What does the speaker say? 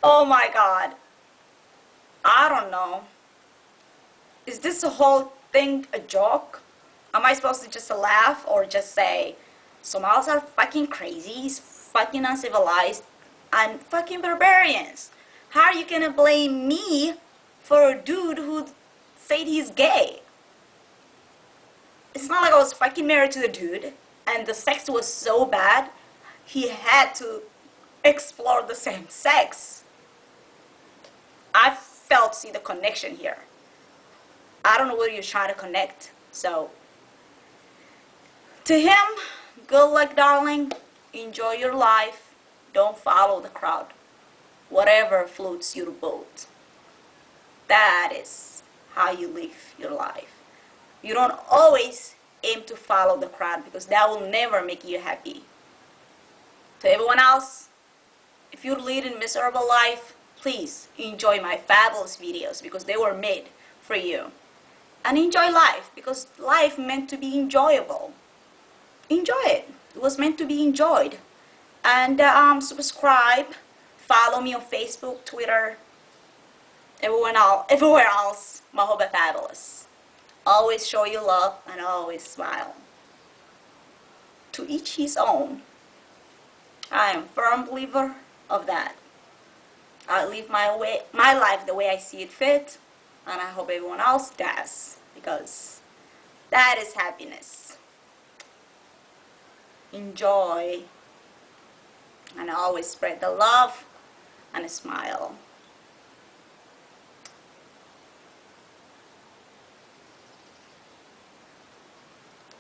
Oh my God. I don't know. Is this whole thing a joke? Am I supposed to just laugh or just say, Somalis are fucking crazy, fucking uncivilized, and fucking barbarians? How are you gonna blame me for a dude who said he's gay? It's not like I was fucking married to the dude and the sex was so bad he had to explore the same sex. I felt see the connection here. I don't know what you're trying to connect. So to him, good luck, darling. Enjoy your life. Don't follow the crowd. Whatever floats your boat. That is how you live your life. You don't always aim to follow the crowd because that will never make you happy. To everyone else, if you're leading a miserable life, please enjoy my fabulous videos because they were made for you. And enjoy life because life meant to be enjoyable. Enjoy it. It was meant to be enjoyed. And subscribe, follow me on Facebook, Twitter, everywhere else. Mahoba Fabulous. Always show you love and always smile. To each his own. I am a firm believer of that. I live my life the way I see it fit, and I hope everyone else does, because that is happiness. Enjoy, and always spread the love and a smile.